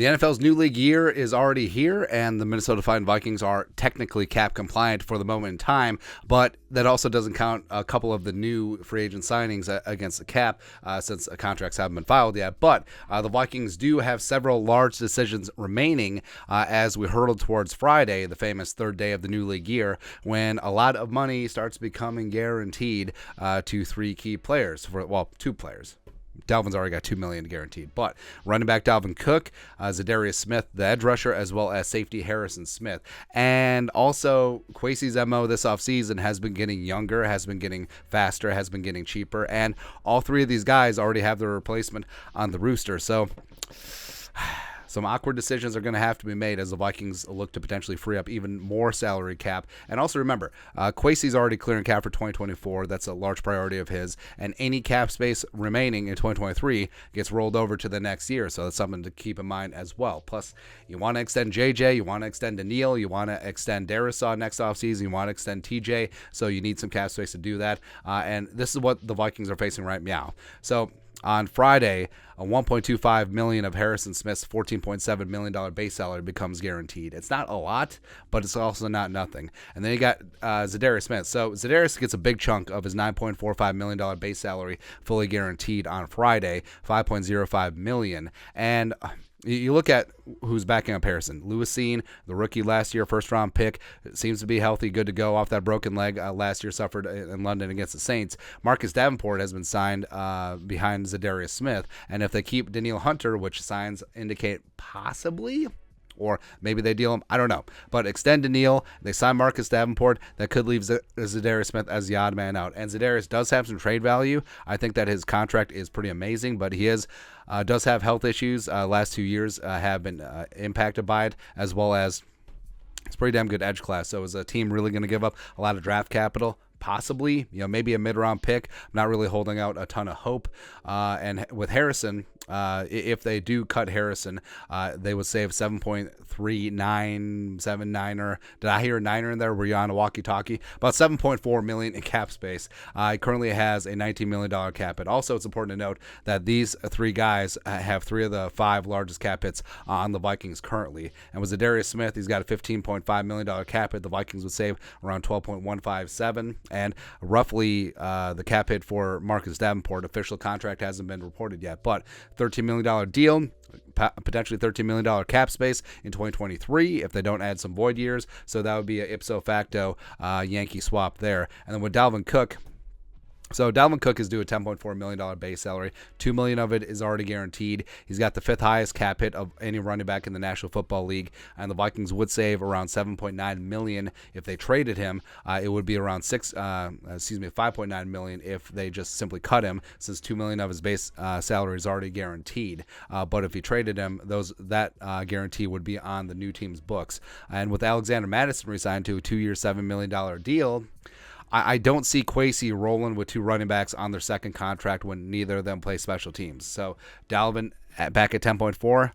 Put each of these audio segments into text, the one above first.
The NFL's new league year is already here, and the Minnesota Vikings are technically cap compliant for the moment in time, but that also doesn't count a couple of the new free agent signings against the cap since contracts haven't been filed yet. But the Vikings do have several large decisions remaining as we hurtle towards Friday, the famous third day of the new league year, when a lot of money starts becoming guaranteed to three key players, two players. Dalvin's already got $2 million guaranteed, but running back Dalvin Cook, Za'Darius Smith, the edge rusher, as well as safety Harrison Smith. And also, Kwesi's MO this offseason has been getting younger, has been getting faster, has been getting cheaper, and all three of these guys already have their replacement on the rooster. So some awkward decisions are going to have to be made as the Vikings look to potentially free up even more salary cap. And also remember, Kwesi's already clearing cap for 2024. That's a large priority of his. And any cap space remaining in 2023 gets rolled over to the next year. So that's something to keep in mind as well. Plus, you want to extend JJ, you want to extend Daniil, you want to extend Darisaw next offseason, you want to extend TJ. So you need some cap space to do that. And this is what the Vikings are facing right now. So on Friday, a $1.25 million of Harrison Smith's $14.7 million base salary becomes guaranteed. It's not a lot, but it's also not nothing. And then you got Za'Darius Smith. So Za'Darius gets a big chunk of his $9.45 million base salary fully guaranteed on Friday, $5.05 million. And you look at who's backing up Harrison. Lewisine, the rookie last year, first-round pick, seems to be healthy, good to go off that broken leg last year, suffered in London against the Saints. Marcus Davenport has been signed behind Za'Darius Smith, and if they keep Daniil Hunter, which signs indicate possibly, or maybe they deal him, I don't know. But extend Daniil, they sign Marcus Davenport, that could leave Za'Darius Smith as the odd man out. And Za'Darius does have some trade value. I think that his contract is pretty amazing, but he does have health issues. Last 2 years have been impacted by it, as well as it's pretty damn good edge class. So is a team really going to give up a lot of draft capital? Possibly, maybe a mid-round pick. I'm not really holding out a ton of hope. And with Harrison, if they do cut Harrison, they would save 7.3979er. Did I hear a niner in there? Were you on a walkie-talkie? About $7.4 million in cap space. He currently has a $19 million cap hit. Also, it's important to note that these three guys have three of the five largest cap hits on the Vikings currently. And with Za'Darius Smith, he's got a $15.5 million cap hit. The Vikings would save around $12.157. And roughly the cap hit for Marcus Davenport, official contract hasn't been reported yet, but $13 million deal, potentially $13 million cap space in 2023 if they don't add some void years. So that would be a ipso facto Yankee swap there. And then with Dalvin Cook, so Dalvin Cook is due a $10.4 million base salary. $2 million of it is already guaranteed. He's got the fifth highest cap hit of any running back in the National Football League, and the Vikings would save around $7.9 million if they traded him. It would be around $5.9 million if they just simply cut him, since $2 million of his base salary is already guaranteed. But if he traded him, that guarantee would be on the new team's books. And with Alexander Mattison re-signed to a 2-year, $7 million deal, I don't see Kwesi rolling with two running backs on their second contract when neither of them play special teams. So Dalvin back at 10.4,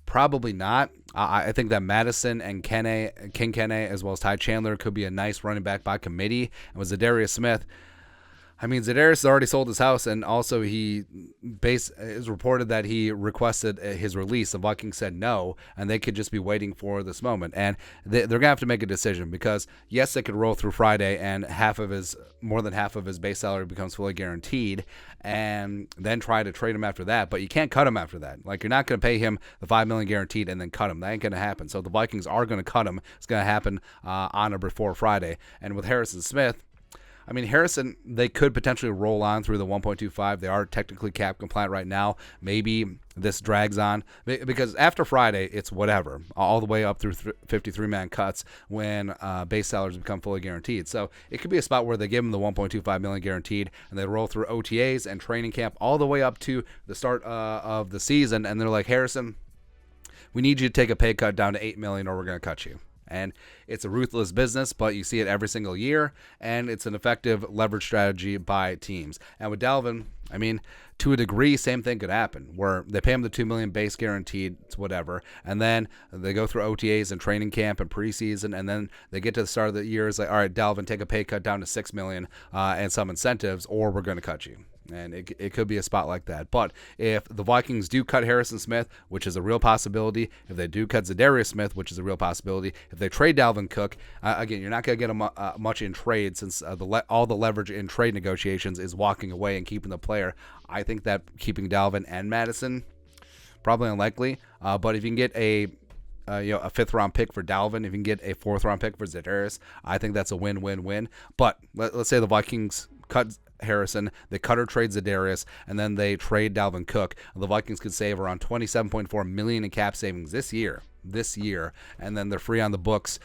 probably not. I think that Madison and King Kenne, as well as Ty Chandler, could be a nice running back by committee. And with Za'Darius Smith, Za'Darius has already sold his house, and also is reported that he requested his release. The Vikings said no, and they could just be waiting for this moment. And they're going to have to make a decision because, yes, they could roll through Friday, and more than half of his base salary becomes fully guaranteed, and then try to trade him after that. But you can't cut him after that. You're not going to pay him the $5 million guaranteed and then cut him. That ain't going to happen. So the Vikings are going to cut him. It's going to happen on or before Friday. And with Harrison Smith, Harrison, they could potentially roll on through the 1.25. They are technically cap compliant right now. Maybe this drags on because after Friday, it's whatever, all the way up through 53-man cuts when base salaries become fully guaranteed. So it could be a spot where they give them the $1.25 million guaranteed, and they roll through OTAs and training camp all the way up to the start of the season, and they're like, Harrison, we need you to take a pay cut down to $8 million, or we're going to cut you. And it's a ruthless business, but you see it every single year, and it's an effective leverage strategy by teams. And with Dalvin, I mean, to a degree, same thing could happen where they pay him the $2 million base guaranteed, it's whatever, and then they go through OTAs and training camp and preseason, and then they get to the start of the year, it's like, all right, Dalvin, take a pay cut down to $6 million and some incentives, or we're going to cut you. And it could be a spot like that. But if the Vikings do cut Harrison Smith, which is a real possibility, if they do cut Za'Darius Smith, which is a real possibility, if they trade Dalvin Cook, again, you're not going to get much in trade since all the leverage in trade negotiations is walking away and keeping the player. I think that keeping Dalvin and Madison, probably unlikely. But if you can get a 5th-round pick for Dalvin, if you can get a 4th-round pick for Za'Darius, I think that's a win-win-win. But let's say the Vikings cut Harrison, they cut or trade Za'Darius, and then they trade Dalvin Cook. The Vikings could save around $27.4 million in cap savings this year, and then they're free on the books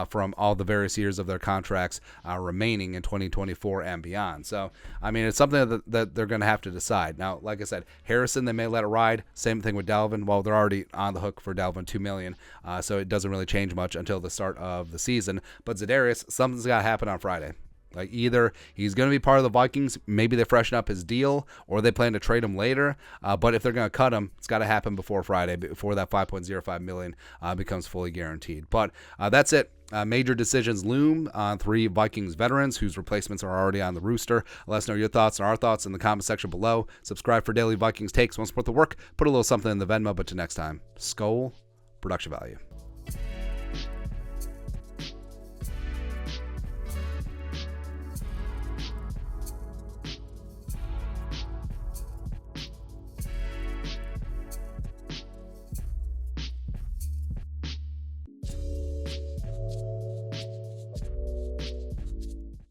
from all the various years of their contracts remaining in 2024 and beyond. So, I mean, it's something that they're going to have to decide. Now, like I said, Harrison, they may let it ride. Same thing with Dalvin. Well, they're already on the hook for Dalvin, $2 million, so it doesn't really change much until the start of the season. But Za'Darius, something's got to happen on Friday. Like, either he's going to be part of the Vikings, maybe they freshen up his deal, or they plan to trade him later. But if they're going to cut him, it's got to happen before Friday, before that $5.05 million becomes fully guaranteed. But that's it. Major decisions loom on 3 Vikings veterans whose replacements are already on the rooster. Let us know your thoughts and our thoughts in the comment section below. Subscribe for daily Vikings takes. Want to support the work? Put a little something in the Venmo. But till next time, Skol, production value.